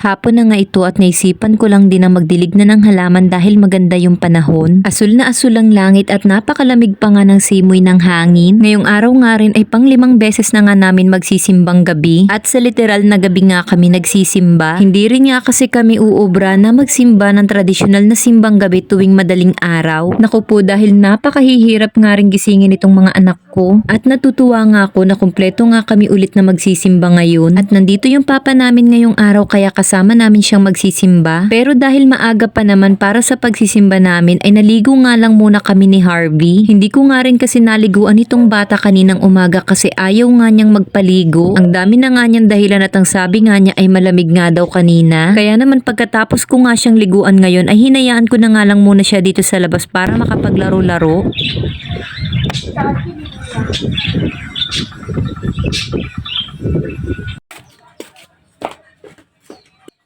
Hapon na nga ito at naisipan ko lang din na magdilig na ng halaman dahil maganda yung panahon. Asul na asul ang langit at napakalamig pa nga ng simoy ng hangin. Ngayong araw nga rin ay pang 5 beses na nga namin magsisimbang gabi. At sa literal na gabi nga kami nagsisimba. Hindi rin nga kasi kami uubra na magsimba ng tradisyonal na simbang gabi tuwing madaling araw. Naku po, dahil napakahihirap nga rin gisingin itong mga anak ko. At natutuwa nga ako na kumpleto nga kami ulit na magsisimba ngayon. At nandito yung papa namin ngayong araw kaya kasama namin siyang magsisimba. Pero dahil maaga pa naman para sa pagsisimba namin ay naligo nga lang muna kami ni Harvey. Hindi ko nga rin kasi naliguan itong bata kaninang umaga kasi ayaw nga niyang magpaligo. Ang dami na nga niyang dahilan at ang sabi nga niya ay malamig nga daw kanina. Kaya naman pagkatapos ko nga siyang liguan ngayon ay hinayaan ko na nga lang muna siya dito sa labas para makapaglaro-laro.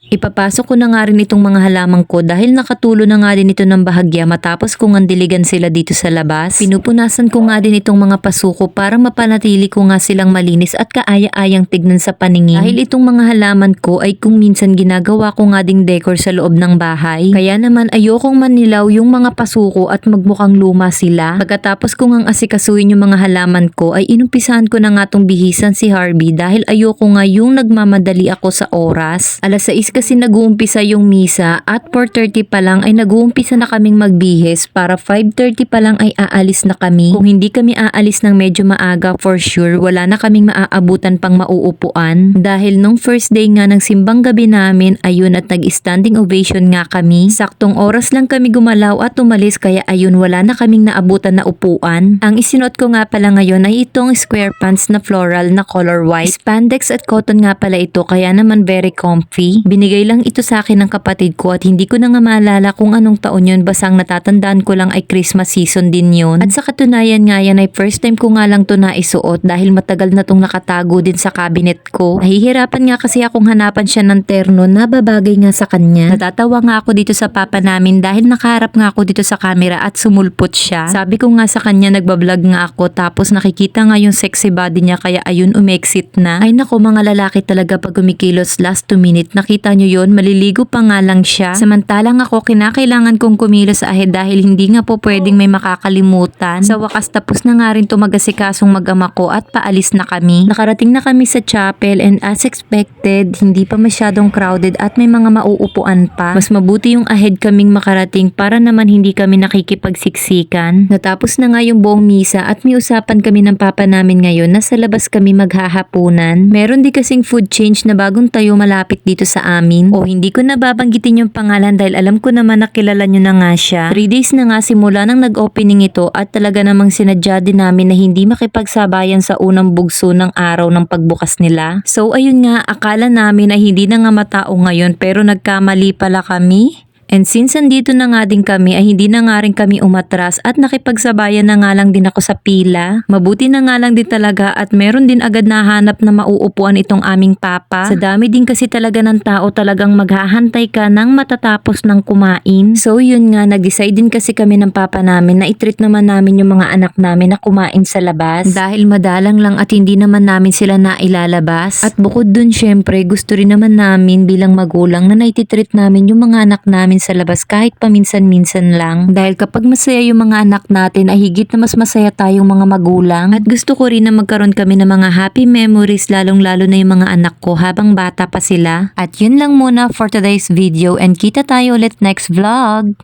Ipapasok ko na nga rin itong mga halaman ko dahil nakatulo na nga din ito ng bahagya matapos kong andiligan sila dito sa labas. Pinupunasan ko nga din itong mga pasuko para mapanatili ko nga silang malinis at kaaya-ayang tignan sa paningin. Dahil itong mga halaman ko ay kung minsan ginagawa ko nga ding decor sa loob ng bahay. Kaya naman ayokong manilaw yung mga pasuko at magmukhang luma sila. Pagkatapos ko ngang asikasuhin yung mga halaman ko ay inumpisahan ko na nga tong bihisan si Harvey dahil ayoko nga yung nagmamadali ako sa oras. Alas 6 kasi nag-uumpisa yung misa at 4:30 pa lang ay nag-uumpisa na kaming magbihis para 5:30 pa lang ay aalis na kami. Kung hindi kami aalis ng medyo maaga, for sure wala na kaming maaabutan pang mauupuan. Dahil nung first day nga ng simbang gabi namin, ayun at nag-standing ovation nga kami. Saktong oras lang kami gumalaw at umalis kaya ayun wala na kaming naabutan na upuan. Ang isinuot ko nga pala ngayon ay itong square pants na floral na color white. Spandex at cotton nga pala ito kaya naman very comfy. Binigay lang ito sa akin ng kapatid ko at hindi ko na nga maalala kung anong taon yun, basang natatandaan ko lang ay Christmas season din yun. At sa katunayan nga yan ay first time ko nga lang to naisuot dahil matagal na tong nakatago din sa cabinet ko. Nahihirapan nga kasi akong hanapan siya ng terno na babagay nga sa kanya. Natatawa nga ako dito sa papa namin dahil nakaharap nga ako dito sa camera at sumulpot siya. Sabi ko nga sa kanya nagbablog nga ako tapos nakikita nga yung sexy body niya kaya ayun umexit na. Ay nako, mga lalaki talaga pag kumikilos last 2 minute. Nakita nyo yun, maliligo pa nga lang siya. Samantalang ako kinakailangan kong kumilos ahead dahil hindi nga po pwedeng may makakalimutan. Sa wakas tapos na nga rin tumagasikasong mag-ama ko at paalis na kami. Nakarating na kami sa chapel and as expected, hindi pa masyadong crowded at may mga mauupuan pa. Mas mabuti yung ahead kaming makarating para naman hindi kami nakikipagsiksikan. Natapos na nga yung buong misa at may usapan kami ng papa namin ngayon na sa labas kami maghahapunan. Meron di kasing food change na bagong tayo malapit dito sa amin. O hindi ko na babanggitin yung pangalan dahil alam ko naman na kilala nyo na nga siya. 3 days na nga simula nang nag-opening ito at talaga namang sinadya din namin na hindi makipagsabayan sa unang bugso ng araw ng pagbukas nila. So ayun nga, akala namin ay hindi na nga matao ngayon pero nagkamali pala kami. And since andito na nga din kami ay hindi na nga rin kami umatras at nakipagsabayan na nga lang din ako sa pila. Mabuti na nga lang din talaga at meron din agad nahanap na mauupuan itong aming papa. Sa dami din kasi talaga ng tao talagang maghahantay ka nang matatapos ng kumain. So yun nga, nag-decide din kasi kami ng papa namin na i-treat naman namin yung mga anak namin na kumain sa labas. Dahil madalang lang at hindi naman namin sila nailalabas. At bukod dun syempre gusto rin naman namin bilang magulang na naititreat namin yung mga anak namin sa labas kahit paminsan-minsan lang. Dahil kapag masaya yung mga anak natin ay higit na mas masaya tayong mga magulang. At gusto ko rin na magkaroon kami ng mga happy memories lalong-lalo na yung mga anak ko habang bata pa sila. At yun lang muna for today's video and kita tayo ulit next vlog.